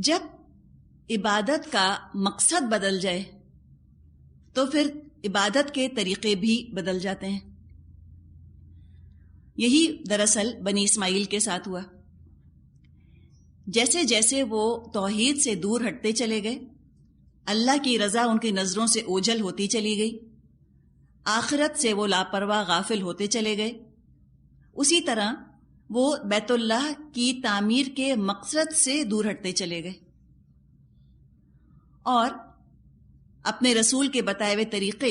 جب عبادت کا مقصد بدل جائے تو پھر عبادت کے طریقے بھی بدل جاتے ہیں. یہی دراصل بنی اسماعیل کے ساتھ ہوا. جیسے جیسے وہ توحید سے دور ہٹتے چلے گئے، اللہ کی رضا ان کی نظروں سے اوجھل ہوتی چلی گئی، آخرت سے وہ لاپرواہ غافل ہوتے چلے گئے. اسی طرح وہ بیت اللہ کی تعمیر کے مقصد سے دور ہٹتے چلے گئے اور اپنے رسول کے بتائے ہوئے طریقے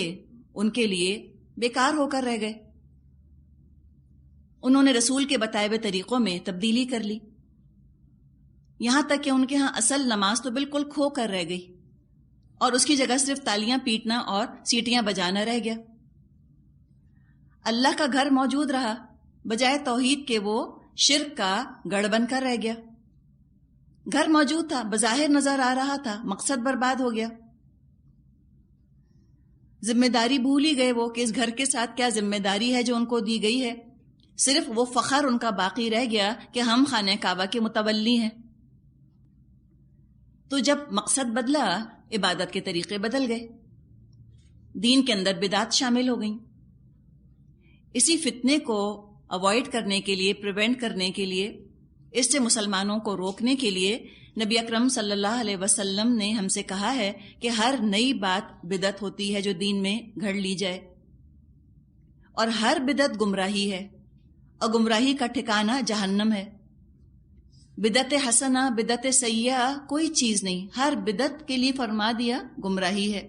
ان کے لیے بیکار ہو کر رہ گئے. انہوں نے رسول کے بتائے ہوئے طریقوں میں تبدیلی کر لی، یہاں تک کہ ان کے ہاں اصل نماز تو بالکل کھو کر رہ گئی اور اس کی جگہ صرف تالیاں پیٹنا اور سیٹیاں بجانا رہ گیا. اللہ کا گھر موجود رہا، بجائے توحید کے وہ شرک کا گڑھ بن کر رہ گیا. گھر موجود تھا، بظاہر نظر آ رہا تھا، مقصد برباد ہو گیا. ذمہ داری بھول ہی گئے وہ کہ اس گھر کے ساتھ کیا ذمہ داری ہے جو ان کو دی گئی ہے. صرف وہ فخر ان کا باقی رہ گیا کہ ہم خانہ کعبہ کے متولی ہیں. تو جب مقصد بدلا، عبادت کے طریقے بدل گئے، دین کے اندر بدعات شامل ہو گئیں. اسی فتنے کو اوائڈ کرنے کے لیے، پریونٹ کرنے کے لیے، اس سے مسلمانوں کو روکنے کے لیے نبی اکرم صلی اللہ علیہ وسلم نے ہم سے کہا ہے کہ ہر نئی بات بدعت ہوتی ہے جو دین میں گھڑ لی جائے، اور ہر بدعت گمراہی ہے، اور گمراہی کا ٹھکانہ جہنم ہے. بدعت حسنہ، بدعت سیئہ کوئی چیز نہیں، ہر بدعت کے لیے فرما دیا گمراہی ہے.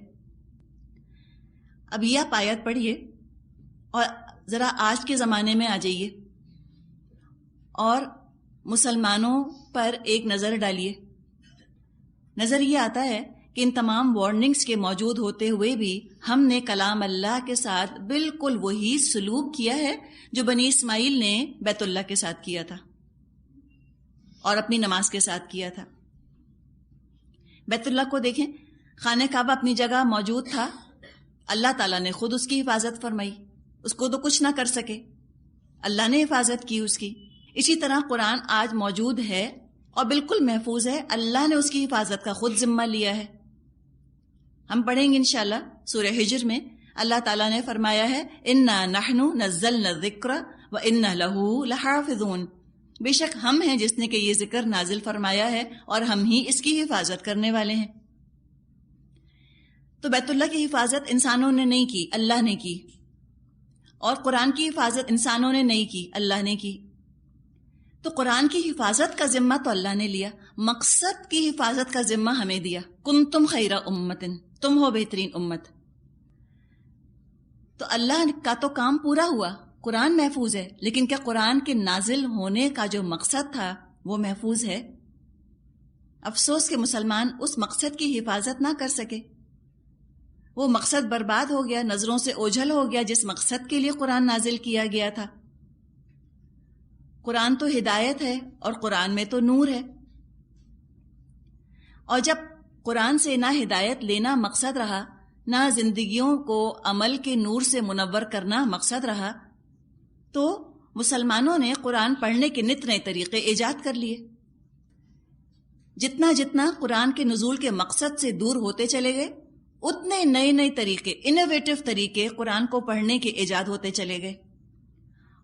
اب یہ آپ آیت پڑھیے اور ذرا آج کے زمانے میں آ جائیے اور مسلمانوں پر ایک نظر ڈالیے. نظر یہ آتا ہے کہ ان تمام وارننگز کے موجود ہوتے ہوئے بھی ہم نے کلام اللہ کے ساتھ بالکل وہی سلوک کیا ہے جو بنی اسماعیل نے بیت اللہ کے ساتھ کیا تھا اور اپنی نماز کے ساتھ کیا تھا. بیت اللہ کو دیکھیں، خانہ کعبہ اپنی جگہ موجود تھا، اللہ تعالیٰ نے خود اس کی حفاظت فرمائی، اس کو تو کچھ نہ کر سکے، اللہ نے حفاظت کی اس کی. اسی طرح قرآن آج موجود ہے اور بالکل محفوظ ہے، اللہ نے اس کی حفاظت کا خود ذمہ لیا ہے. ہم پڑھیں گے انشاءاللہ سورہ ہجر میں اللہ تعالیٰ نے فرمایا ہے اِنَّا نَحْنُ نَزَّلْنَا الذِّكْرَ وَإِنَّا لَهُ لَحَافِظُونَ، بے شک ہم ہیں جس نے کہ یہ ذکر نازل فرمایا ہے اور ہم ہی اس کی حفاظت کرنے والے ہیں. تو بیت اللہ کی حفاظت انسانوں نے نہیں کی، اللہ نے کی، اور قرآن کی حفاظت انسانوں نے نہیں کی، اللہ نے کی. تو قرآن کی حفاظت کا ذمہ تو اللہ نے لیا، مقصد کی حفاظت کا ذمہ ہمیں دیا. کنتم خیر امت، تم ہو بہترین امت. تو اللہ کا تو کام پورا ہوا، قرآن محفوظ ہے، لیکن کیا قرآن کے نازل ہونے کا جو مقصد تھا وہ محفوظ ہے؟ افسوس کہ مسلمان اس مقصد کی حفاظت نہ کر سکے. وہ مقصد برباد ہو گیا، نظروں سے اوجھل ہو گیا جس مقصد کے لیے قرآن نازل کیا گیا تھا. قرآن تو ہدایت ہے اور قرآن میں تو نور ہے، اور جب قرآن سے نہ ہدایت لینا مقصد رہا، نہ زندگیوں کو عمل کے نور سے منور کرنا مقصد رہا، تو مسلمانوں نے قرآن پڑھنے کے نت نئے طریقے ایجاد کر لیے. جتنا جتنا قرآن کے نزول کے مقصد سے دور ہوتے چلے گئے، اتنے نئے نئے طریقے، انوویٹو طریقے قرآن کو پڑھنے کے ایجاد ہوتے چلے گئے.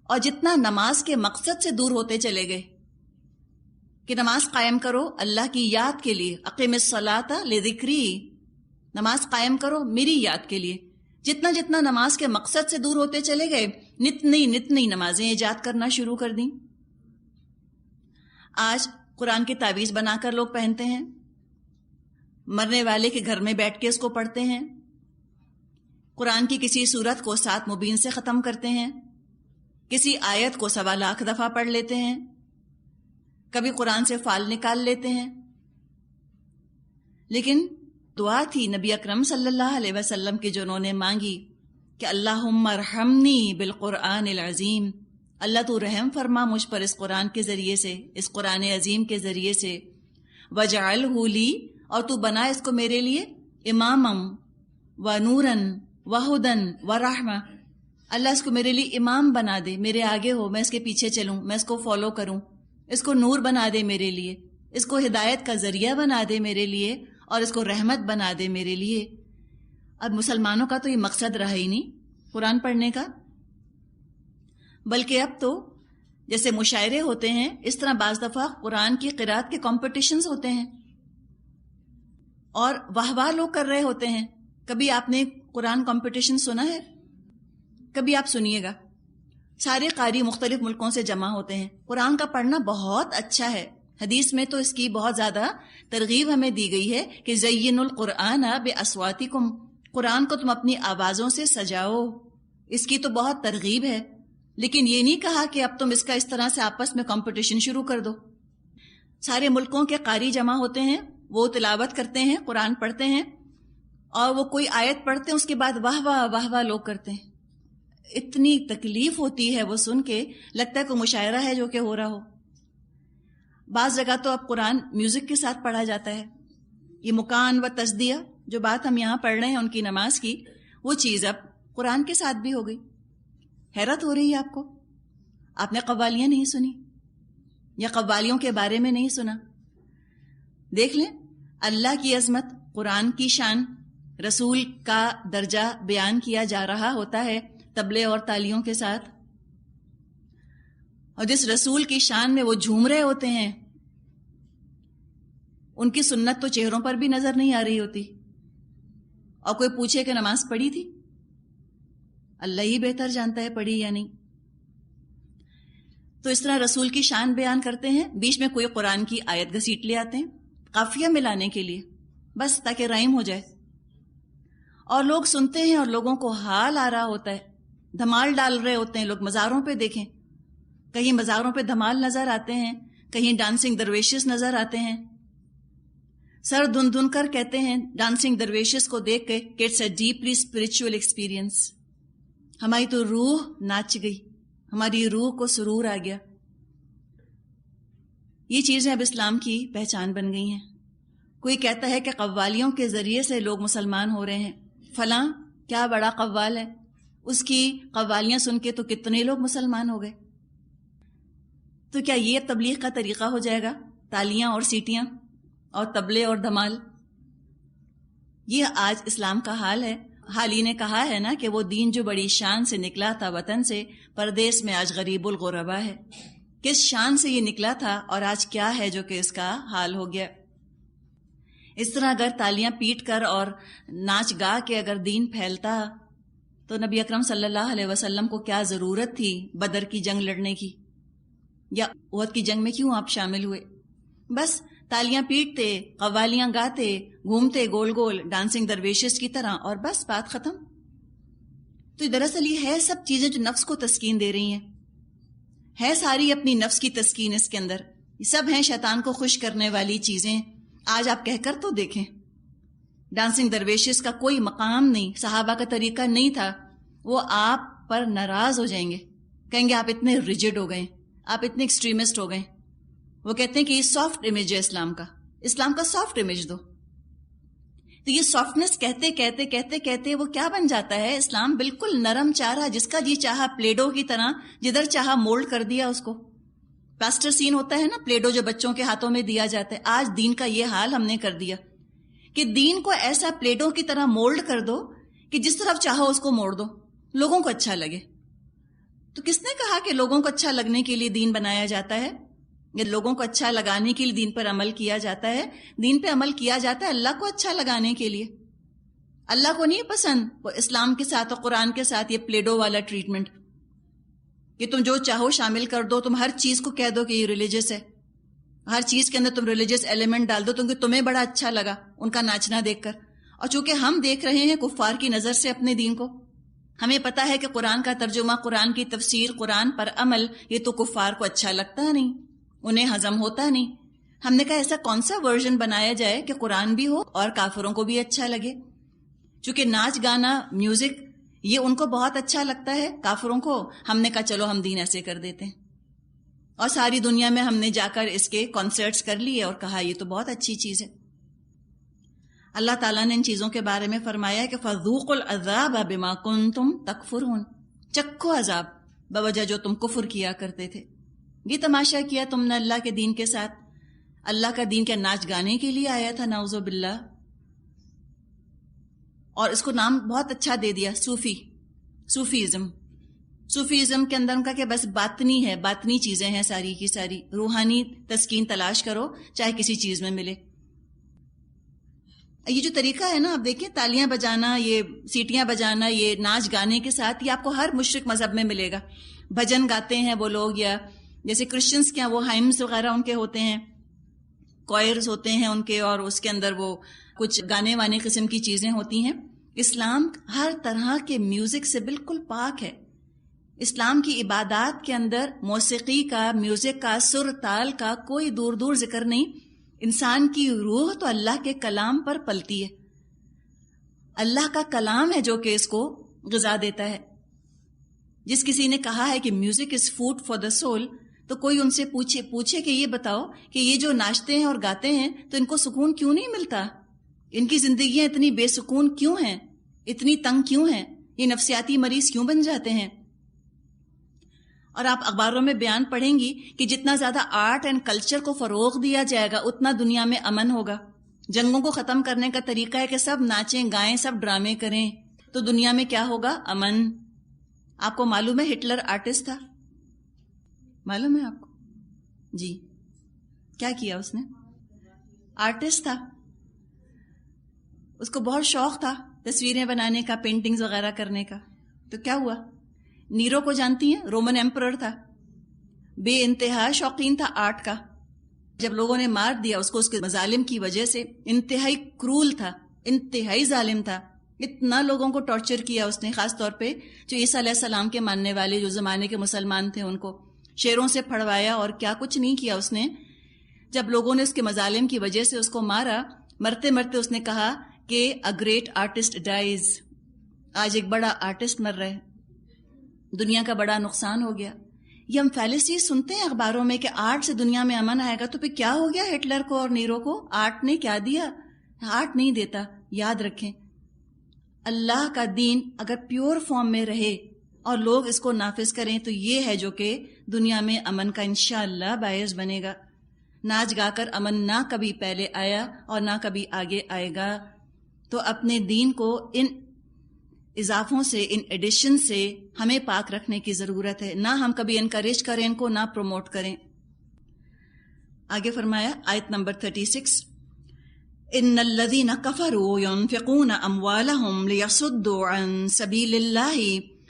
اور جتنا نماز کے مقصد سے دور ہوتے چلے گئے کہ نماز قائم کرو اللہ کی یاد کے لیے، اقیم الصلاۃ لذکری، نماز قائم کرو میری یاد کے لیے، جتنا جتنا نماز کے مقصد سے دور ہوتے چلے گئے، نت نئی نمازیں ایجاد کرنا شروع کر دیں. آج قرآن کی تعویذ بنا کر لوگ پہنتے ہیں، مرنے والے کے گھر میں بیٹھ کے اس کو پڑھتے ہیں، قرآن کی کسی سورت کو 7 مبین سے ختم کرتے ہیں، کسی آیت کو 1.25 لاکھ دفعہ پڑھ لیتے ہیں، کبھی قرآن سے فال نکال لیتے ہیں. لیکن دعا تھی نبی اکرم صلی اللہ علیہ وسلم کی جو انہوں نے مانگی کہ اللہم ارحمنی بالقرآن العظیم، اللہ تو رحم فرما مجھ پر اس قرآن کے ذریعے سے، اس قرآن عظیم کے ذریعے سے، وجعلہ لی، اور تو بنا اس کو میرے لیے امامم و نورن و ہدن و رحمہ، اللہ اس کو میرے لیے امام بنا دے، میرے آگے ہو، میں اس کے پیچھے چلوں، میں اس کو فالو کروں، اس کو نور بنا دے میرے لیے، اس کو ہدایت کا ذریعہ بنا دے میرے لیے اور اس کو رحمت بنا دے میرے لیے۔ اب مسلمانوں کا تو یہ مقصد رہا ہی نہیں قرآن پڑھنے کا، بلکہ اب تو جیسے مشاعرے ہوتے ہیں اس طرح بعض دفعہ قرآن کی قرات کے کمپٹیشنز ہوتے ہیں اور واہ واہ لوگ کر رہے ہوتے ہیں۔ کبھی آپ نے قرآن کمپٹیشن سنا ہے؟ کبھی آپ سنیے گا، سارے قاری مختلف ملکوں سے جمع ہوتے ہیں۔ قرآن کا پڑھنا بہت اچھا ہے، حدیث میں تو اس کی بہت زیادہ ترغیب ہمیں دی گئی ہے کہ زین القرآن بأصواتکم، قرآن کو تم اپنی آوازوں سے سجاؤ، اس کی تو بہت ترغیب ہے۔ لیکن یہ نہیں کہا کہ اب تم اس کا اس طرح سے آپس میں کمپٹیشن شروع کر دو۔ سارے ملکوں کے قاری جمع ہوتے ہیں، وہ تلاوت کرتے ہیں، قرآن پڑھتے ہیں، اور وہ کوئی آیت پڑھتے ہیں اس کے بعد واہ واہ واہ واہ لوگ کرتے ہیں۔ اتنی تکلیف ہوتی ہے وہ سن کے، لگتا ہے کوئی مشاعرہ ہے جو کہ ہو رہا ہو۔ بعض جگہ تو اب قرآن میوزک کے ساتھ پڑھا جاتا ہے۔ یہ مکان و تصدیہ جو بات ہم یہاں پڑھ رہے ہیں ان کی نماز کی، وہ چیز اب قرآن کے ساتھ بھی ہو گئی۔ حیرت ہو رہی ہے آپ کو؟ آپ نے قوالیاں نہیں سنی یا قوالیوں کے بارے میں نہیں سنا؟ دیکھ لیں، اللہ کی عظمت، قرآن کی شان، رسول کا درجہ بیان کیا جا رہا ہوتا ہے طبلے اور تالیوں کے ساتھ، اور جس رسول کی شان میں وہ جھوم رہے ہوتے ہیں ان کی سنت تو چہروں پر بھی نظر نہیں آ رہی ہوتی، اور کوئی پوچھے کہ نماز پڑھی تھی؟ اللہ ہی بہتر جانتا ہے پڑھی یا نہیں۔ تو اس طرح رسول کی شان بیان کرتے ہیں، بیچ میں کوئی قرآن کی آیت گھسیٹ لے آتے ہیں قافیہ ملانے کے لیے، بس تاکہ رائم ہو جائے، اور لوگ سنتے ہیں اور لوگوں کو حال آ رہا ہوتا ہے، دھمال ڈال رہے ہوتے ہیں لوگ۔ مزاروں پہ دیکھیں، کہیں مزاروں پہ دھمال نظر آتے ہیں، کہیں ڈانسنگ درویشز نظر آتے ہیں، سر دھن دھن کر کہتے ہیں ڈانسنگ درویشز کو دیکھ کے کہ it's a deeply spiritual experience, ہماری تو روح ناچ گئی، ہماری روح کو سرور آ گیا۔ یہ چیزیں اب اسلام کی پہچان بن گئی ہیں۔ کوئی کہتا ہے کہ قوالیوں کے ذریعے سے لوگ مسلمان ہو رہے ہیں، فلاں کیا بڑا قوال ہے، اس کی قوالیاں سن کے تو کتنے لوگ مسلمان ہو گئے۔ تو کیا یہ تبلیغ کا طریقہ ہو جائے گا؟ تالیاں اور سیٹیاں اور طبلے اور دھمال؟ یہ آج اسلام کا حال ہے۔ حال ہی نے کہا ہے نا کہ وہ دین جو بڑی شان سے نکلا تھا وطن سے، پردیس میں آج غریب الغربا ہے۔ کس شان سے یہ نکلا تھا اور آج کیا ہے جو کہ اس کا حال ہو گیا۔ اس طرح اگر تالیاں پیٹ کر اور ناچ گا کے اگر دین پھیلتا تو نبی اکرم صلی اللہ علیہ وسلم کو کیا ضرورت تھی بدر کی جنگ لڑنے کی، یا احد کی جنگ میں کیوں آپ شامل ہوئے؟ بس تالیاں پیٹتے، قوالیاں گاتے، گھومتے گول گول ڈانسنگ درویشز کی طرح، اور بس بات ختم۔ تو دراصل یہ ہے سب چیزیں جو نفس کو تسکین دے رہی ہیں، ہے ساری اپنی نفس کی تسکین اس کے اندر، یہ سب ہیں شیطان کو خوش کرنے والی چیزیں۔ آج آپ کہہ کر تو دیکھیں، ڈانسنگ درویشز کا کوئی مقام نہیں، صحابہ کا طریقہ نہیں تھا، وہ آپ پر ناراض ہو جائیں گے، کہیں گے آپ اتنے ریجڈ ہو گئے، آپ اتنے ایکسٹریمسٹ ہو گئے۔ وہ کہتے ہیں کہ یہ سافٹ امیج ہے اسلام کا، اسلام کا سافٹ امیج دو۔ تو یہ سافٹنس کہتے کہتے کہتے کہتے وہ کیا بن جاتا ہے؟ اسلام بالکل نرم چارہ، جس کا جی چاہا پلیڈو کی طرح جدھر چاہا مولڈ کر دیا اس کو۔ پلاسٹر سین ہوتا ہے نا پلیڈو جو بچوں کے ہاتھوں میں دیا جاتا ہے، آج دین کا یہ حال ہم نے کر دیا کہ دین کو ایسا پلیڈو کی طرح مولڈ کر دو کہ جس طرف چاہو اس کو موڑ دو، لوگوں کو اچھا لگے۔ تو کس نے کہا کہ لوگوں کو اچھا لگنے کے لیے دین بنایا جاتا ہے، یا لوگوں کو اچھا لگانے کے لیے دین پر عمل کیا جاتا ہے؟ دین پہ عمل کیا جاتا ہے اللہ کو اچھا لگانے کے لیے۔ اللہ کو نہیں پسند وہ اسلام کے ساتھ اور قرآن کے ساتھ یہ پلیڈو والا ٹریٹمنٹ کہ تم جو چاہو شامل کر دو، تم ہر چیز کو کہہ دو کہ یہ ریلیجس ہے، ہر چیز کے اندر تم ریلیجس ایلیمنٹ ڈال دو کیونکہ تمہیں بڑا اچھا لگا ان کا ناچنا دیکھ کر۔ اور چونکہ ہم دیکھ رہے ہیں کفار کی نظر سے اپنے دین کو، ہمیں پتا ہے کہ قرآن کا ترجمہ، قرآن کی تفسیر، قرآن پر عمل، یہ تو کفار کو اچھا لگتا نہیں، انہیں ہضم ہوتا نہیں۔ ہم نے کہا ایسا کون سا ورژن بنایا جائے کہ قرآن بھی ہو اور کافروں کو بھی اچھا لگے؟ چونکہ ناچ گانا، میوزک یہ ان کو بہت اچھا لگتا ہے کافروں کو، ہم نے کہا چلو ہم دین ایسے کر دیتے ہیں، اور ساری دنیا میں ہم نے جا کر اس کے کانسرٹس کر لیے اور کہا یہ تو بہت اچھی چیز ہے۔ اللہ تعالیٰ نے ان چیزوں کے بارے میں فرمایا کہ فَذُوقُوا الْعَذَابَ بِمَا كُنْتُمْ تَكْفُرُونَ، چکھو عذاب بوجہ جو تم کفر کیا کرتے تھے۔ یہ تماشا کیا تم نے اللہ کے دین کے ساتھ، اللہ کا دین کیا ناچ گانے کے لیے آیا تھا؟ نعوذ باللہ. اور اس کو نام بہت اچھا دے دیا، صوفیزم. صوفیزم کے اندر ان کا کہ بس باطنی ہے، باطنی چیزیں ہیں ساری کی ساری، روحانی تسکین تلاش کرو چاہے کسی چیز میں ملے. یہ جو طریقہ ہے نا، آپ دیکھیں تالیاں بجانا، یہ سیٹیاں بجانا، یہ ناچ گانے کے ساتھ، یہ آپ کو ہر مشرک مذہب میں ملے گا. بھجن گاتے ہیں وہ لوگ، یا جیسے کرسچنس کے وہ ہائمز وغیرہ ان کے ہوتے ہیں، کوائرز ہوتے ہیں ان کے، اور اس کے اندر وہ کچھ گانے وانے قسم کی چیزیں ہوتی ہیں. اسلام ہر طرح کے میوزک سے بالکل پاک ہے. اسلام کی عبادات کے اندر موسیقی کا، میوزک کا، سر تال کا کوئی دور دور ذکر نہیں. انسان کی روح تو اللہ کے کلام پر پلتی ہے. اللہ کا کلام ہے جو کہ اس کو غذا دیتا ہے. جس کسی نے کہا ہے کہ music is food for the civil, تو کوئی ان سے پوچھے کہ یہ بتاؤ کہ یہ جو ناچتے ہیں اور گاتے ہیں تو ان کو سکون کیوں نہیں ملتا؟ ان کی زندگیاں اتنی بے سکون کیوں ہیں؟ اتنی تنگ کیوں ہیں؟ یہ نفسیاتی مریض کیوں بن جاتے ہیں؟ اور آپ اخباروں میں بیان پڑھیں گی کہ جتنا زیادہ آرٹ اینڈ کلچر کو فروغ دیا جائے گا اتنا دنیا میں امن ہوگا. جنگوں کو ختم کرنے کا طریقہ ہے کہ سب ناچیں گائیں، سب ڈرامے کریں، تو دنیا میں کیا ہوگا؟ امن. آپ کو معلوم ہے ہٹلر آرٹسٹ تھا؟ معلوم ہے آپ کو؟ جی. کیا کیا اس نے؟ آرٹسٹ تھا. اس کو بہت شوق تھا تصویریں بنانے کا، پینٹنگز وغیرہ کرنے کا. تو کیا ہوا؟ نیرو کو جانتی ہیں؟ رومن ایمپرر تھا، بے انتہا شوقین تھا آرٹ کا. جب لوگوں نے مار دیا اس کو اس کے مظالم کی وجہ سے، انتہائی کرول تھا، انتہائی ظالم تھا. اتنا لوگوں کو ٹارچر کیا اس نے، خاص طور پہ جو عیسیٰ علیہ السلام کے ماننے والے جو زمانے کے مسلمان تھے ان کو شیروں سے پھڑوایا، اور کیا کچھ نہیں کیا اس نے. جب لوگوں نے اس کے مظالم کی وجہ سے اس کو مارا، مرتے مرتے اس نے کہا کہ اے گریٹ آرٹسٹ ڈائز. آج ایک بڑا آرٹسٹ مر رہے، دنیا کا بڑا نقصان ہو گیا. یہ ہم فیلسی سنتے ہیں اخباروں میں کہ آرٹ سے دنیا میں امن آئے گا. تو پھر کیا ہو گیا ہٹلر کو اور نیرو کو؟ آرٹ نے کیا دیا؟ آرٹ نہیں دیتا. یاد رکھیں، اللہ کا دین اگر پیور فارم میں رہے اور لوگ اس کو نافذ کریں تو یہ ہے جو کہ دنیا میں امن کا انشاءاللہ باعث بنے گا. ناچ گا کر امن نہ کبھی پہلے آیا اور نہ کبھی آگے آئے گا. تو اپنے دین کو ان اضافوں سے، ان ایڈیشن سے ہمیں پاک رکھنے کی ضرورت ہے. نہ ہم کبھی انکریج کریں ان کو، نہ پروموٹ کریں. آگے فرمایا آیت نمبر 36، ان الذین کفروا ينفقون اموالهم ليصدوا عن سبیل اللہ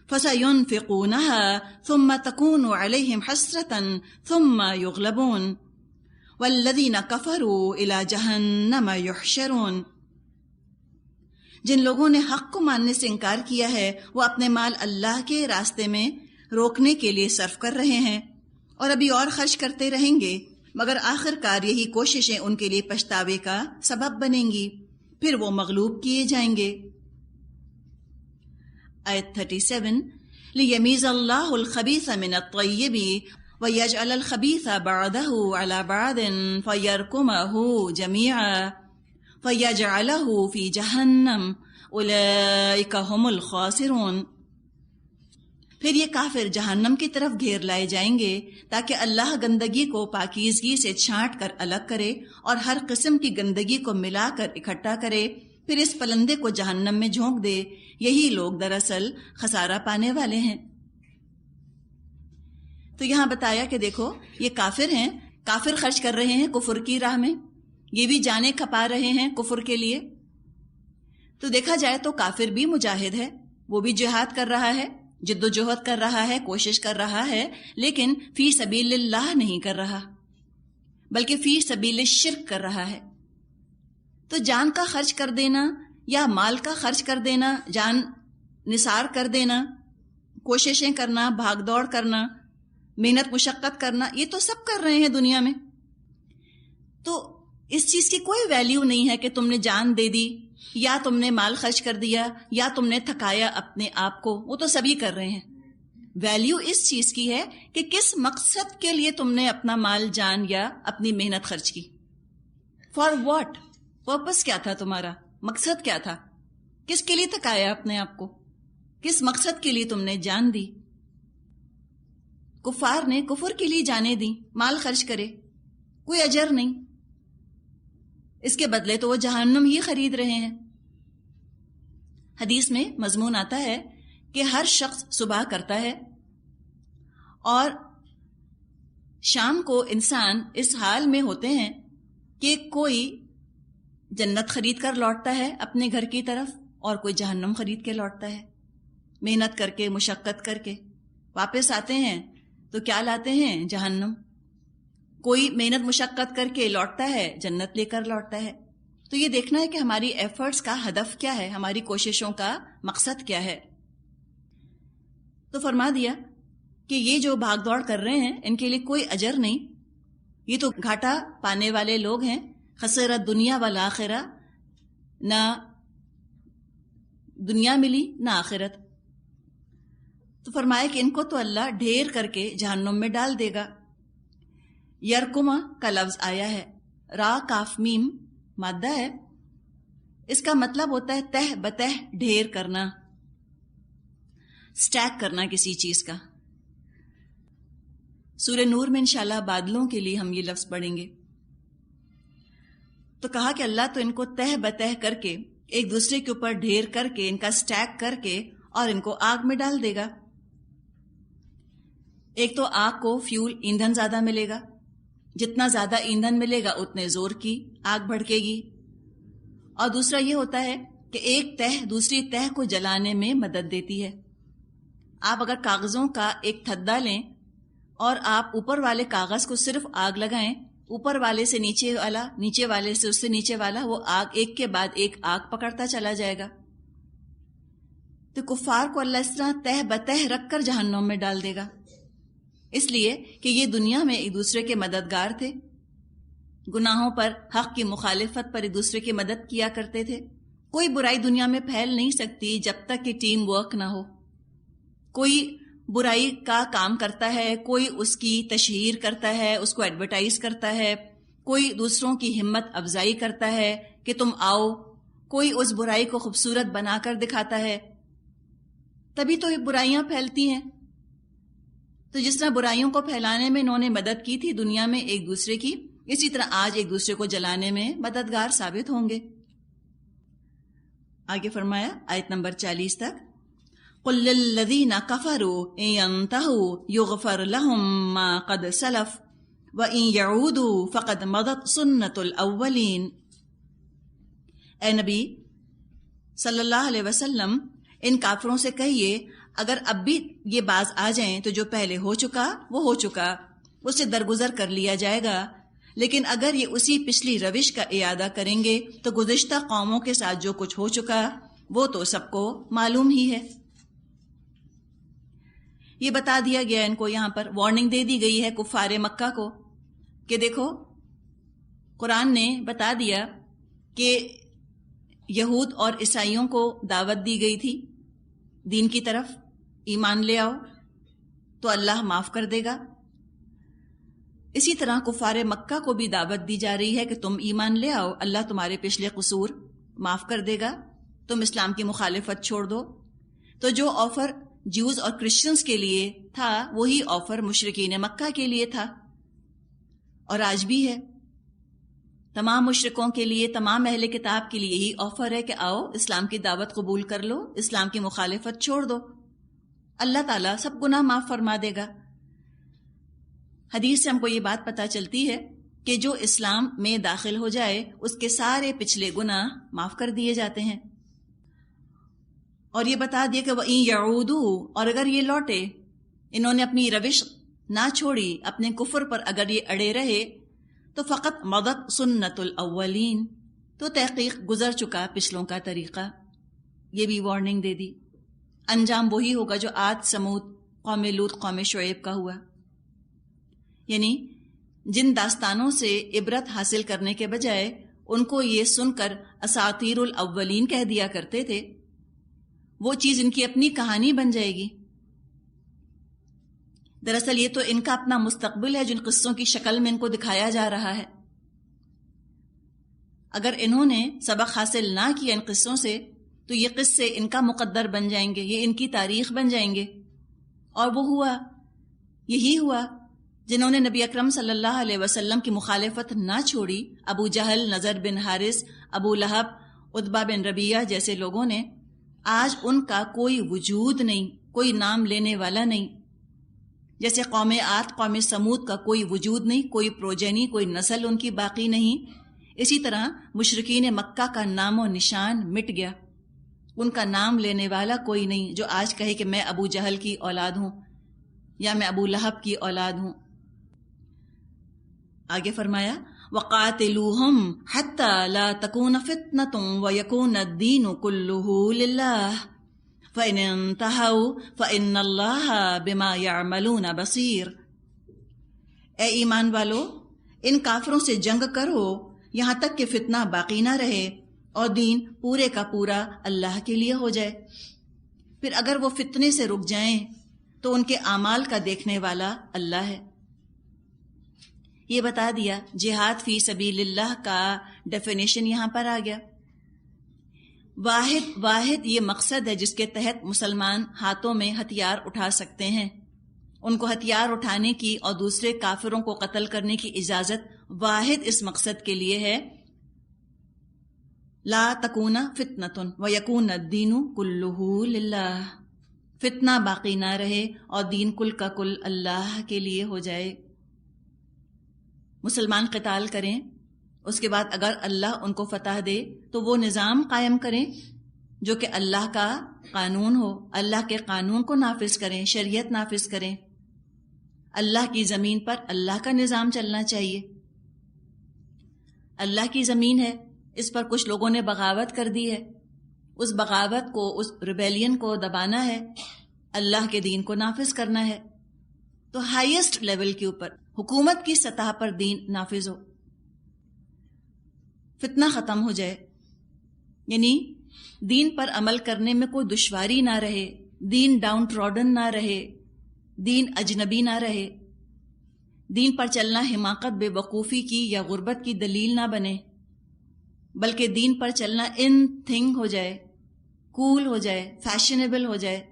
فسينفقونها ثم تكون عليهم حسرة ثم يغلبون والذین کفروا الى جہنم يحشرون. جن لوگوں نے حق کو ماننے سے انکار کیا ہے وہ اپنے مال اللہ کے راستے میں روکنے کے لیے صرف کر رہے ہیں، اور ابھی اور خرچ کرتے رہیں گے، مگر آخر کار یہی کوششیں ان کے لیے پچھتاوے کا سبب بنیں گی، پھر وہ مغلوب کیے جائیں گے. آیت 37، لِيَمِيزَ اللَّهُ الْخَبِيثَ مِنَ الطَّيِّبِ وَيَجْعَلَ الْخَبِيثَ بَعْضَهُ عَلَى بَعْضٍ فَيَرْكُمَهُ جَمِيعًا فَيَجْعَلَهُ فِي جَهَنَّمَ أُولَئِكَ هُمُ الْخَاسِرُونَ. پھر یہ کافر جہنم کی طرف گھیر لائے جائیں گے تاکہ اللہ گندگی کو پاکیزگی سے چھانٹ کر الگ کرے اور ہر قسم کی گندگی کو ملا کر اکٹھا کرے، پھر اس پلندے کو جہنم میں جھونک دے. یہی لوگ دراصل خسارہ پانے والے ہیں. تو یہاں بتایا کہ دیکھو یہ کافر ہیں، کافر خرچ کر رہے ہیں کفر کی راہ میں، یہ بھی جانیں کھپا رہے ہیں کفر کے لیے. تو دیکھا جائے تو کافر بھی مجاہد ہے، وہ بھی جہاد کر رہا ہے، جد و جہد کر رہا ہے، کوشش کر رہا ہے، لیکن فی سبیل اللہ نہیں کر رہا، بلکہ فی سبیل الشرک کر رہا ہے. تو جان کا خرچ کر دینا یا مال کا خرچ کر دینا، جان نثار کر دینا، کوششیں کرنا، بھاگ دوڑ کرنا، محنت مشقت کرنا، یہ تو سب کر رہے ہیں دنیا میں. تو اس چیز کی کوئی ویلیو نہیں ہے کہ تم نے جان دے دی یا تم نے مال خرچ کر دیا یا تم نے تھکایا اپنے آپ کو، وہ تو سبھی کر رہے ہیں. ویلیو اس چیز کی ہے کہ کس مقصد کے لیے تم نے اپنا مال، جان یا اپنی محنت خرچ کی. For what? پرپس کیا تھا تمہارا؟ مقصد کیا تھا؟ کس کے لیے تھکایا اپنے آپ کو؟ کس مقصد کے لیے تم نے جان دی؟ کفار نے کفر کے لیے جانیں دی، مال خرچ کرے، کوئی اجر نہیں. اس کے بدلے تو وہ جہنم ہی خرید رہے ہیں۔ حدیث میں مضمون آتا ہے کہ ہر شخص صبح کرتا ہے اور شام کو انسان اس حال میں ہوتے ہیں کہ کوئی جنت خرید کر لوٹتا ہے اپنے گھر کی طرف اور کوئی جہنم خرید کے لوٹتا ہے، محنت کر کے، مشقت کر کے واپس آتے ہیں تو کیا لاتے ہیں؟ جہنم۔ کوئی محنت مشقت کر کے لوٹتا ہے، جنت لے کر لوٹتا ہے۔ تو یہ دیکھنا ہے کہ ہماری ایفرٹس کا ہدف کیا ہے، ہماری کوششوں کا مقصد کیا ہے۔ تو فرما دیا کہ یہ جو بھاگ دوڑ کر رہے ہیں ان کے لیے کوئی اجر نہیں، یہ تو گھاٹا پانے والے لوگ ہیں۔ خسرت دنیا والآخرہ، نہ دنیا ملی نہ آخرت۔ تو فرمایا کہ ان کو تو اللہ ڈھیر کر کے جہنم میں ڈال دے گا۔ یرکما کا لفظ آیا ہے، را کاف میم مادہ ہے، اس کا مطلب ہوتا ہے تہ بتہ ڈھیر کرنا، سٹیک کرنا کسی چیز کا۔ سورہ نور میں انشاءاللہ بادلوں کے لیے ہم یہ لفظ پڑھیں گے۔ تو کہا کہ اللہ تو ان کو تہ بتہ کر کے، ایک دوسرے کے اوپر ڈھیر کر کے، ان کا سٹیک کر کے اور ان کو آگ میں ڈال دے گا۔ ایک تو آگ کو فیول، ایندھن زیادہ ملے گا، جتنا زیادہ ایندھن ملے گا اتنے زور کی آگ بھڑکے گی، اور دوسرا یہ ہوتا ہے کہ ایک تہ دوسری تہ کو جلانے میں مدد دیتی ہے۔ آپ اگر کاغذوں کا ایک تھدا لیں اور آپ اوپر والے کاغذ کو صرف آگ لگائیں، اوپر والے سے نیچے والا، نیچے والے سے اس سے نیچے والا، وہ آگ ایک کے بعد ایک آگ پکڑتا چلا جائے گا۔ تو کفار کو اللہ اس طرح تہ بتہ رکھ کر جہنم میں ڈال دے گا، اس لیے کہ یہ دنیا میں ایک دوسرے کے مددگار تھے، گناہوں پر، حق کی مخالفت پر ایک دوسرے کی مدد کیا کرتے تھے۔ کوئی برائی دنیا میں پھیل نہیں سکتی جب تک کہ ٹیم ورک نہ ہو۔ کوئی برائی کا کام کرتا ہے، کوئی اس کی تشہیر کرتا ہے، اس کو ایڈورٹائز کرتا ہے، کوئی دوسروں کی ہمت افزائی کرتا ہے کہ تم آؤ، کوئی اس برائی کو خوبصورت بنا کر دکھاتا ہے، تبھی تو یہ برائیاں پھیلتی ہیں۔ تو جس طرح برائیوں کو پھیلانے میں انہوں نے مدد کی تھی دنیا میں ایک دوسرے کی، اسی طرح آج ایک دوسرے کو جلانے میں مددگار ثابت ہوں گے۔ آگے فرمایا آیت نمبر 40 تک، قُلْ لِلَّذِينَ كَفَرُوا إِن يَنْتَهُوا يُغْفَرْ لَهُم مَّا قَدْ سَلَفَ وَإِن يَعُودُوا فَقَدْ مَضَتْ سُنَّتُ الْأَوَّلِينَ۔ اے نبی صلی اللہ علیہ وسلم، ان کافروں سے کہیے اگر اب بھی یہ باز آ جائیں تو جو پہلے ہو چکا وہ ہو چکا، اس سے درگزر کر لیا جائے گا، لیکن اگر یہ اسی پچھلی روش کا اعادہ کریں گے تو گزشتہ قوموں کے ساتھ جو کچھ ہو چکا وہ تو سب کو معلوم ہی ہے۔ یہ بتا دیا گیا ان کو، یہاں پر وارننگ دے دی گئی ہے کفار مکہ کو کہ دیکھو، قرآن نے بتا دیا کہ یہود اور عیسائیوں کو دعوت دی گئی تھی دین کی طرف، ایمان لے آؤ تو اللہ معاف کر دے گا۔ اسی طرح کفار مکہ کو بھی دعوت دی جا رہی ہے کہ تم ایمان لے آؤ، اللہ تمہارے پچھلے قصور معاف کر دے گا، تم اسلام کی مخالفت چھوڑ دو۔ تو جو آفر جیوز اور کرسچنز کے لیے تھا وہی آفر مشرکین مکہ کے لیے تھا، اور آج بھی ہے۔ تمام مشرکوں کے لیے، تمام اہل کتاب کے لیے یہی آفر ہے کہ آؤ اسلام کی دعوت قبول کر لو، اسلام کی مخالفت چھوڑ دو، اللہ تعالیٰ سب گناہ معاف فرما دے گا۔ حدیث سے ہم کو یہ بات پتہ چلتی ہے کہ جو اسلام میں داخل ہو جائے اس کے سارے پچھلے گناہ معاف کر دیے جاتے ہیں۔ اور یہ بتا دیا کہ وَإِن يَعُودُوا، اور اگر یہ لوٹے، انہوں نے اپنی روش نہ چھوڑی، اپنے کفر پر اگر یہ اڑے رہے، تو فقط مضت سنت الاولین، تو تحقیق گزر چکا پچھلوں کا طریقہ۔ یہ بھی وارننگ دے دی، انجام وہی ہوگا جو عاد، سمود، قوم لوط، قوم شعیب کا ہوا۔ یعنی جن داستانوں سے عبرت حاصل کرنے کے بجائے ان کو یہ سن کر اساطیر الاولین کہہ دیا کرتے تھے، وہ چیز ان کی اپنی کہانی بن جائے گی۔ دراصل یہ تو ان کا اپنا مستقبل ہے جن قصوں کی شکل میں ان کو دکھایا جا رہا ہے۔ اگر انہوں نے سبق حاصل نہ کیا ان قصوں سے تو یہ قصے ان کا مقدر بن جائیں گے، یہ ان کی تاریخ بن جائیں گے۔ اور وہ ہوا، یہی ہوا جنہوں نے نبی اکرم صلی اللہ علیہ وسلم کی مخالفت نہ چھوڑی، ابو جہل، نضر بن حارث، ابو لہب، عتبہ بن ربیعہ جیسے لوگوں نے، آج ان کا کوئی وجود نہیں، کوئی نام لینے والا نہیں. جیسے قوم عاد، قوم سمود کا کوئی وجود نہیں، کوئی پروجینی، کوئی نسل ان کی باقی نہیں، اسی طرح مشرکین مکہ کا نام و نشان مٹ گیا. ان کا نام لینے والا کوئی نہیں جو آج کہے کہ میں ابو جہل کی اولاد ہوں یا میں ابو لہب کی اولاد ہوں. آگے فرمایا وَقَاتِلُوهُمْ حَتَّى لَا تَكُونَ فِتْنَةٌ وَيَكُونَ الدِّينُ كُلُّهُ لِلَّهِ فَإِنِ انْتَهَوْا فَإِنَّ اللَّهَ بِمَا يَعْمَلُونَ بَصِيرٌ. اے ایمان والو، ان کافروں سے جنگ کرو یہاں تک کہ فتنہ باقی نہ رہے اور دین پورے کا پورا اللہ کے لیے ہو جائے. پھر اگر وہ فتنے سے رک جائیں تو ان کے اعمال کا دیکھنے والا اللہ ہے. یہ بتا دیا جہاد فی سبیل اللہ کا ڈیفینیشن یہاں پر آ گیا. واحد یہ مقصد ہے جس کے تحت مسلمان ہاتھوں میں ہتھیار اٹھا سکتے ہیں. ان کو ہتھیار اٹھانے کی اور دوسرے کافروں کو قتل کرنے کی اجازت واحد اس مقصد کے لیے ہے، لا تکون فتنۃ ویکون الدین کلہ للہ، فتنہ باقی نہ رہے اور دین کل کا کل اللہ کے لیے ہو جائے. مسلمان قتال کریں، اس کے بعد اگر اللہ ان کو فتح دے تو وہ نظام قائم کریں جو کہ اللہ کا قانون ہو، اللہ کے قانون کو نافذ کریں، شریعت نافذ کریں. اللہ کی زمین پر اللہ کا نظام چلنا چاہیے. اللہ کی زمین ہے، اس پر کچھ لوگوں نے بغاوت کر دی ہے، اس بغاوت کو، اس ریبیلین کو دبانا ہے، اللہ کے دین کو نافذ کرنا ہے. تو ہائیسٹ لیول کے اوپر حکومت کی سطح پر دین نافذ ہو، فتنہ ختم ہو جائے، یعنی دین پر عمل کرنے میں کوئی دشواری نہ رہے، دین ڈاؤن ٹراڈن نہ رہے، دین اجنبی نہ رہے، دین پر چلنا حماقت، بے وقوفی کی یا غربت کی دلیل نہ بنے، بلکہ دین پر چلنا ان تھنگ ہو جائے، کول ہو جائے، فیشنیبل ہو جائے.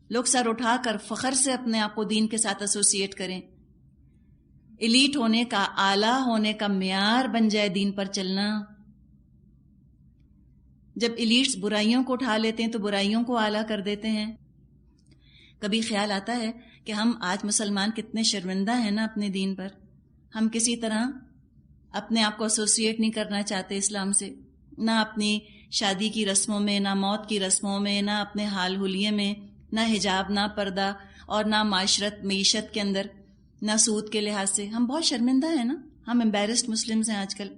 لوگ سر اٹھا کر فخر سے اپنے آپ کو دین کے ساتھ ایسوسیٹ کریں. ایلیٹ ہونے کا، اعلیٰ ہونے کا معیار بن جائے دین پر چلنا. جب ایلیٹس برائیوں کو اٹھا لیتے ہیں تو برائیوں کو اعلیٰ کر دیتے ہیں. کبھی خیال آتا ہے کہ ہم آج مسلمان کتنے شرمندہ ہیں نا اپنے دین پر. ہم کسی طرح اپنے آپ کو ایسوسیٹ نہیں کرنا چاہتے اسلام سے، نہ اپنی شادی کی رسموں میں، نہ موت کی رسموں میں، نہ اپنے حال حلیے میں، نہ حجاب، نہ پردہ، اور نہ معیشت کے اندر، نہ سود کے لحاظ سے. ہم بہت شرمندہ ہیں نا، ہم امبیرسڈ مسلمز ہیں آج کل.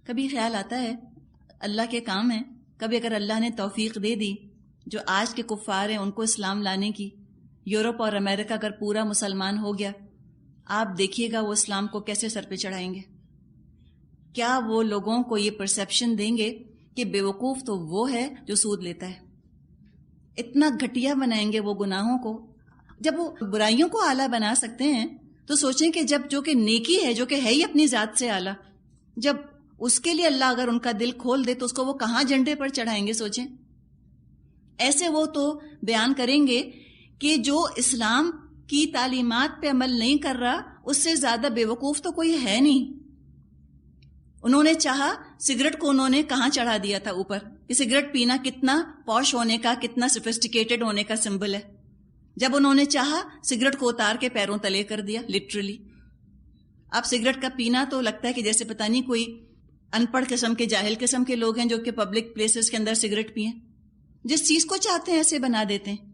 کبھی خیال آتا ہے اللہ کے کام ہیں، کبھی اگر اللہ نے توفیق دے دی جو آج کے کفار ہیں ان کو اسلام لانے کی، یورپ اور امریکہ اگر پورا مسلمان ہو گیا، آپ دیکھیے گا وہ اسلام کو کیسے سر پہ چڑھائیں گے. کیا وہ لوگوں کو یہ پرسیپشن دیں گے کہ بیوقوف تو وہ ہے جو سود لیتا ہے. اتنا گھٹیا بنائیں گے وہ گناہوں کو. جب وہ برائیوں کو اعلیٰ بنا سکتے ہیں تو سوچیں کہ جب جو کہ نیکی ہے، جو کہ ہے ہی اپنی ذات سے اعلیٰ، جب اس کے لیے اللہ اگر ان کا دل کھول دے تو اس کو وہ کہاں جھنڈے پر چڑھائیں گے. سوچیں ایسے وہ تو بیان کریں گے کہ جو اسلام کی تعلیمات پہ عمل نہیں کر رہا اس سے زیادہ بے وقوف تو کوئی ہے نہیں. انہوں نے چاہا سگریٹ کو انہوں نے کہاں چڑھا دیا تھا اوپر، کہ سگریٹ پینا کتنا پوش ہونے کا، کتنا سوفسٹیکیٹڈ ہونے کا سمبل ہے. جب انہوں نے چاہا سگریٹ کو اتار کے پیروں تلے کر دیا، لٹرلی. اب سگریٹ کا پینا تو لگتا ہے کہ جیسے پتہ نہیں کوئی ان پڑھ قسم کے، جاہل قسم کے لوگ ہیں جو کہ پبلک پلیسز کے اندر سگریٹ پئیں. جس چیز کو چاہتے ہیں ایسے بنا دیتے ہیں.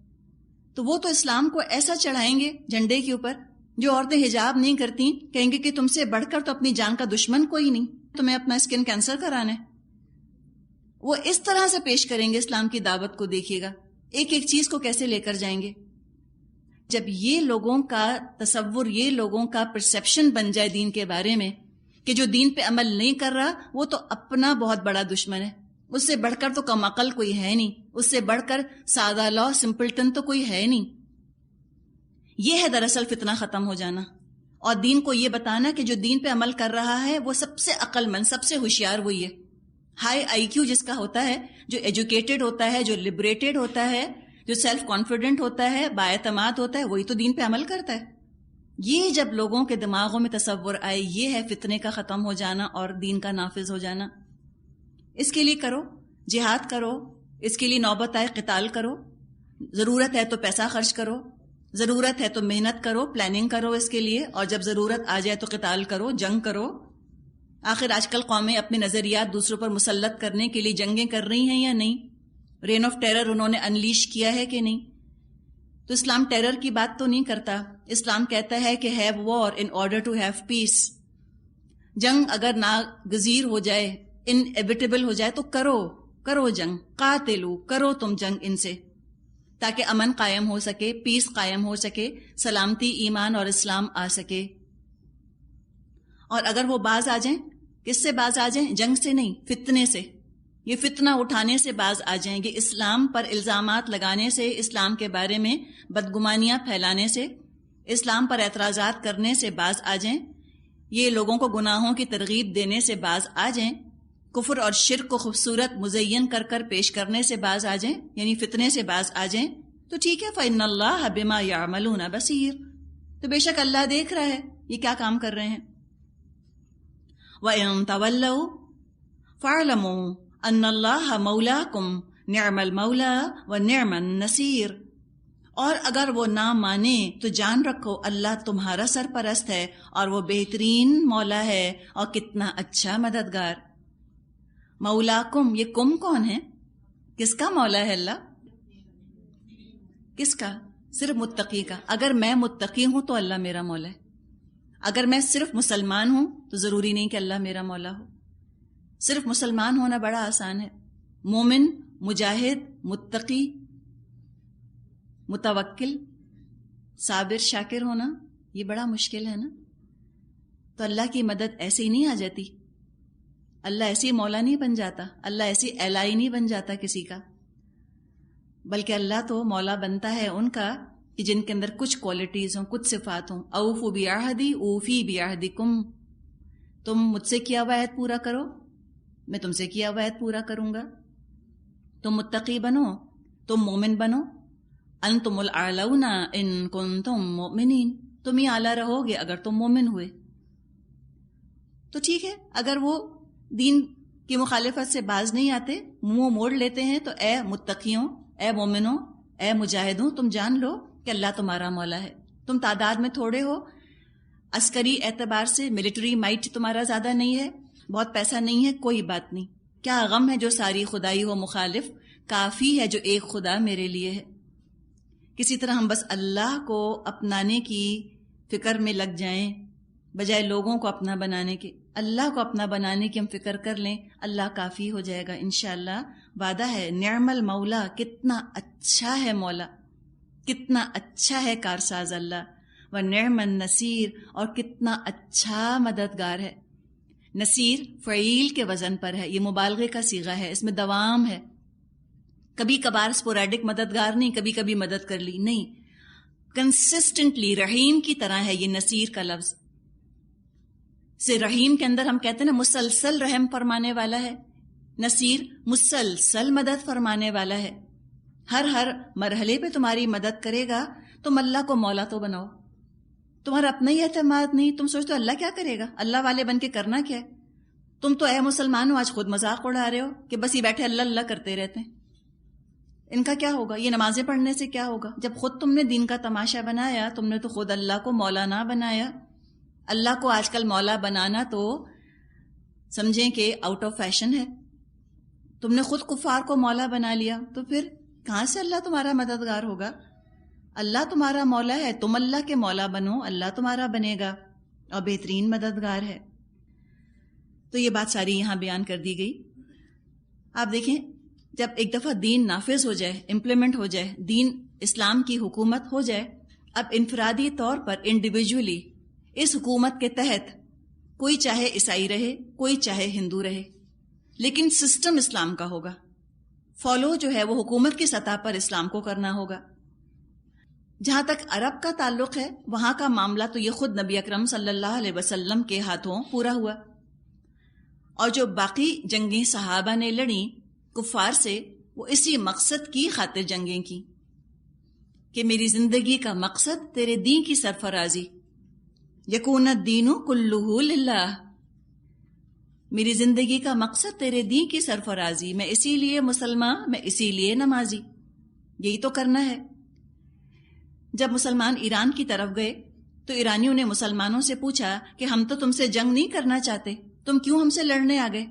تو وہ تو اسلام کو ایسا چڑھائیں گے جھنڈے کے اوپر. جو عورتیں حجاب نہیں کرتی کہیں گے کہ تم سے بڑھ کر تو اپنی جان کا دشمن کوئی نہیں، تمہیں اپنا اسکن کینسر کرانا ہے. وہ اس طرح سے پیش کریں گے اسلام کی دعوت کو. دیکھیے گا ایک ایک چیز کو کیسے لے کر جائیں گے. جب یہ لوگوں کا تصور، یہ لوگوں کا پرسیپشن بن جائے دین کے بارے میں کہ جو دین پہ عمل نہیں کر رہا وہ تو اپنا بہت بڑا دشمن ہے، اس سے بڑھ کر تو کم عقل کوئی ہے نہیں، اس سے بڑھ کر سادہ لو سمپلٹن تو کوئی ہے نہیں. یہ ہے دراصل فتنہ ختم ہو جانا، اور دین کو یہ بتانا کہ جو دین پہ عمل کر رہا ہے وہ سب سے عقل مند، سب سے ہوشیار وہی ہے. ہائی آئی کیو جس کا ہوتا ہے، جو ایجوکیٹڈ ہوتا ہے، جو لبریٹڈ ہوتا ہے، جو سیلف کانفیڈنٹ ہوتا ہے، بااعتماد ہوتا ہے، وہی تو دین پہ عمل کرتا ہے. یہ جب لوگوں کے دماغوں میں تصور آئے یہ ہے فتنے کا ختم ہو جانا اور دین کا نافذ ہو جانا، اس کے لیے کرو، جہاد کرو، اس کے لیے نوبت آئے قتال کرو، ضرورت ہے تو پیسہ خرچ کرو، ضرورت ہے تو محنت کرو، پلاننگ کرو اس کے لیے، اور جب ضرورت آ جائے تو قتال کرو، جنگ کرو۔ آخر آج کل قومیں اپنے نظریات دوسروں پر مسلط کرنے کے لیے جنگیں کر رہی ہیں یا نہیں؟ رین آف ٹیرر انہوں نے انلیش کیا ہے کہ نہیں؟ تو اسلام ٹیرر کی بات تو نہیں کرتا، اسلام کہتا ہے کہ have war in order to have peace. جنگ اگر ناگزیر ہو جائے، انیویٹیبل ہو جائے تو کرو جنگ، قاتلو، کرو تم جنگ ان سے، تاکہ امن قائم ہو سکے، پیس قائم ہو سکے، سلامتی، ایمان اور اسلام آ سکے۔ اور اگر وہ باز آ جائیں، کس سے باز آ جائیں؟ جنگ سے نہیں، فتنے سے، یہ فتنہ اٹھانے سے باز آ جائیں گے، اسلام پر الزامات لگانے سے، اسلام کے بارے میں بدگمانیاں پھیلانے سے، اسلام پر اعتراضات کرنے سے باز آ جائیں، یہ لوگوں کو گناہوں کی ترغیب دینے سے باز آ جائیں، کفر اور شرک کو خوبصورت مزین کر کر پیش کرنے سے باز آ جائیں، یعنی فتنے سے باز آ جائیں، تو ٹھیک ہے، فَإِنَّ اللَّهَ بِمَا يَعْمَلُونَ بَصِيرٌ، تو بے شک اللہ دیکھ رہا ہے یہ کیا کام کر رہے ہیں۔ وَإِن تَوَلَّوْا فَاعْلَمُوا أَنَّ اللَّهَ مَوْلَاكُمْ نِعْمَ الْمَوْلَى وَنِعْمَ النَّصِيرُ، اور اگر وہ نہ مانے تو جان رکھو اللہ تمہارا سرپرست ہے اور وہ بہترین مولا ہے اور کتنا اچھا مددگار۔ مولاکم، یہ کم کون ہے؟ کس کا مولا ہے اللہ؟ کس کا؟ صرف متقی کا۔ اگر میں متقی ہوں تو اللہ میرا مولا ہے، اگر میں صرف مسلمان ہوں تو ضروری نہیں کہ اللہ میرا مولا ہو۔ صرف مسلمان ہونا بڑا آسان ہے، مومن، مجاہد، متقی، متوکل، صابر، شاکر ہونا یہ بڑا مشکل ہے نا۔ تو اللہ کی مدد ایسے ہی نہیں آ جاتی، اللہ ایسی مولا نہیں بن جاتا، اللہ ایسی الائی نہیں بن جاتا کسی کا، بلکہ اللہ تو مولا بنتا ہے ان کا کہ جن کے اندر کچھ کوالٹیز ہوں، کچھ صفات ہوں۔ اوفوا بعہدی اوفی بعہدکم، تم مجھ سے کیا ہوا عہد پورا کرو، میں تم سے کیا ہوا عہد پورا کروں گا۔ تم متقی بنو، تم مومن بنو، انتم الاعلون ان کنتم مؤمنین، تم ہی اعلیٰ رہو گے اگر تم مومن ہوئے۔ تو ٹھیک ہے، اگر وہ دین کی مخالفت سے باز نہیں آتے، منہ موڑ لیتے ہیں، تو اے متقیوں، اے مومنوں، اے مجاہدوں، تم جان لو کہ اللہ تمہارا مولا ہے۔ تم تعداد میں تھوڑے ہو، عسکری اعتبار سے ملٹری مائٹ تمہارا زیادہ نہیں ہے، بہت پیسہ نہیں ہے، کوئی بات نہیں، کیا غم ہے جو ساری خدائی ہو مخالف، کافی ہے جو ایک خدا میرے لیے ہے۔ کسی طرح ہم بس اللہ کو اپنانے کی فکر میں لگ جائیں بجائے لوگوں کو اپنا بنانے کے، اللہ کو اپنا بنانے کی ہم فکر کر لیں، اللہ کافی ہو جائے گا انشاءاللہ، وعدہ ہے۔ نعم المولا، کتنا اچھا ہے مولا، کتنا اچھا ہے کارساز اللہ، ونعم النصیر، اور کتنا اچھا مددگار ہے۔ نصیر فعیل کے وزن پر ہے، یہ مبالغے کا صیغہ ہے، اس میں دوام ہے، کبھی کبھار اسپوریڈک مددگار نہیں، کبھی کبھی مدد کر لی، نہیں، کنسسٹنٹلی رحیم کی طرح ہے یہ نصیر کا لفظ۔ سے رحیم کے اندر ہم کہتے ہیں نا مسلسل رحم فرمانے والا ہے، نصیر مسلسل مدد فرمانے والا ہے، ہر مرحلے پہ تمہاری مدد کرے گا۔ تم اللہ کو مولا تو بناؤ، تمہارا اپنا ہی اعتماد نہیں، تم سوچتے ہو اللہ کیا کرے گا، اللہ والے بن کے کرنا کیا ہے؟ تم تو اے مسلمان ہو آج خود مذاق اڑا رہے ہو کہ بس یہ بیٹھے اللہ اللہ کرتے رہتے ہیں، ان کا کیا ہوگا، یہ نمازیں پڑھنے سے کیا ہوگا؟ جب خود تم نے دین کا تماشا بنایا، تم نے تو خود اللہ کو مولا نہ بنایا۔ اللہ کو آج کل مولا بنانا تو سمجھیں کہ آؤٹ آف فیشن ہے، تم نے خود کفار کو مولا بنا لیا، تو پھر کہاں سے اللہ تمہارا مددگار ہوگا؟ اللہ تمہارا مولا ہے، تم اللہ کے مولا بنو، اللہ تمہارا بنے گا اور بہترین مددگار ہے۔ تو یہ بات ساری یہاں بیان کر دی گئی۔ آپ دیکھیں، جب ایک دفعہ دین نافذ ہو جائے، امپلیمنٹ ہو جائے، دین اسلام کی حکومت ہو جائے، اب انفرادی طور پر انڈیویجولی اس حکومت کے تحت کوئی چاہے عیسائی رہے، کوئی چاہے ہندو رہے، لیکن سسٹم اسلام کا ہوگا، فالو جو ہے وہ حکومت کی سطح پر اسلام کو کرنا ہوگا۔ جہاں تک عرب کا تعلق ہے، وہاں کا معاملہ تو یہ خود نبی اکرم صلی اللہ علیہ وسلم کے ہاتھوں پورا ہوا، اور جو باقی جنگیں صحابہ نے لڑیں کفار سے، وہ اسی مقصد کی خاطر جنگیں کی کہ میری زندگی کا مقصد تیرے دین کی سرفرازی، یکون الدین کلہ للہ، میری زندگی کا مقصد تیرے دین کی سرفرازی، میں اسی لیے مسلمان، میں اسی لیے نمازی، یہی تو کرنا ہے۔ جب مسلمان ایران کی طرف گئے تو ایرانیوں نے مسلمانوں سے پوچھا کہ ہم تو تم سے جنگ نہیں کرنا چاہتے، تم کیوں ہم سے لڑنے آ گئے؟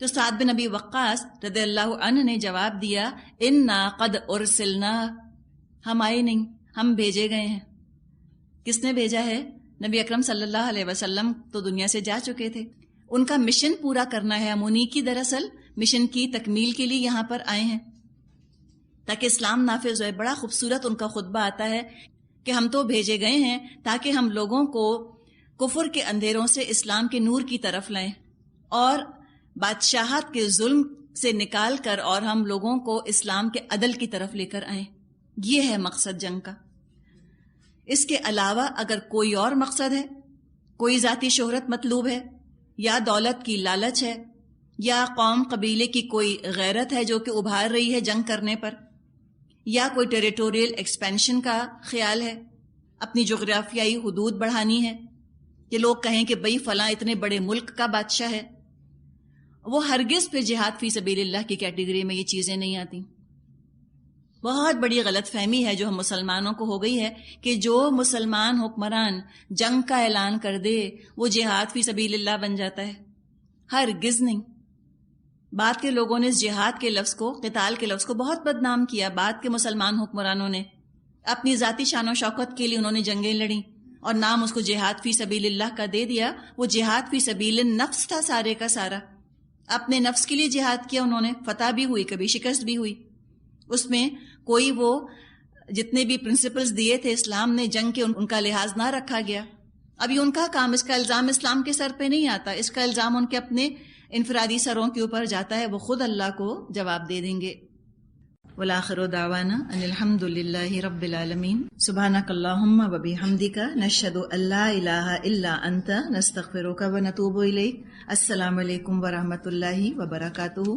تو سعد بن ابی وقاص رضی اللہ عنہ نے جواب دیا، انا قد ارسلنا، ہم آئے نہیں، ہم بھیجے گئے ہیں۔ کس نے بھیجا ہے؟ نبی اکرم صلی اللہ علیہ وسلم تو دنیا سے جا چکے تھے، ان کا مشن پورا کرنا ہے۔ ہم انہی کی دراصل مشن کی تکمیل کے لیے یہاں پر آئے ہیں تاکہ اسلام نافذ ہوئے۔ بڑا خوبصورت ان کا خطبہ آتا ہے کہ ہم تو بھیجے گئے ہیں تاکہ ہم لوگوں کو کفر کے اندھیروں سے اسلام کے نور کی طرف لائیں، اور بادشاہت کے ظلم سے نکال کر اور ہم لوگوں کو اسلام کے عدل کی طرف لے کر آئیں۔ یہ ہے مقصد جنگ کا۔ اس کے علاوہ اگر کوئی اور مقصد ہے، کوئی ذاتی شہرت مطلوب ہے، یا دولت کی لالچ ہے، یا قوم قبیلے کی کوئی غیرت ہے جو کہ ابھار رہی ہے جنگ کرنے پر، یا کوئی ٹیریٹوریل ایکسپینشن کا خیال ہے، اپنی جغرافیائی حدود بڑھانی ہے، کہ لوگ کہیں کہ بھئی فلاں اتنے بڑے ملک کا بادشاہ ہے، وہ ہرگز پھر جہاد فی سبیل اللہ کی کیٹیگری میں یہ چیزیں نہیں آتی۔ بہت بڑی غلط فہمی ہے جو ہم مسلمانوں کو ہو گئی ہے کہ جو مسلمان حکمران جنگ کا اعلان کر دے وہ جہاد فی سبیل اللہ بن جاتا ہے۔ ہرگز نہیں۔ بعد کے لوگوں نے اس جہاد کے لفظ کو، قتال کے لفظ کو بہت بدنام کیا۔ بعد کے مسلمان حکمرانوں نے اپنی ذاتی شان و شوکت کے لیے انہوں نے جنگیں لڑیں اور نام اس کو جہاد فی سبیل اللہ کا دے دیا۔ وہ جہاد فی سبیل نفس تھا سارے کا سارا، اپنے نفس کے لیے جہاد کیا انہوں نے، فتح بھی ہوئی، کبھی شکست بھی ہوئی۔ اس میں کوئی وہ جتنے بھی پرنسپلز دیے تھے اسلام نے جنگ کے، ان کا لحاظ نہ رکھا گیا۔ اب یہ ان کا کام، اس کا الزام اسلام کے سر پہ نہیں آتا، اس کا الزام ان کے اپنے انفرادی سروں کے اوپر جاتا ہے، وہ خود اللہ کو جواب دے دیں گے۔ والآخر دعوانا ان الحمد للہ رب العالمین، سبحانک اللہم و بحمدک، نشہد ان لا الہ الا انت، نستغفرک و نتوب الیک۔ السلام علیکم ورحمۃ اللہ وبرکاتہ۔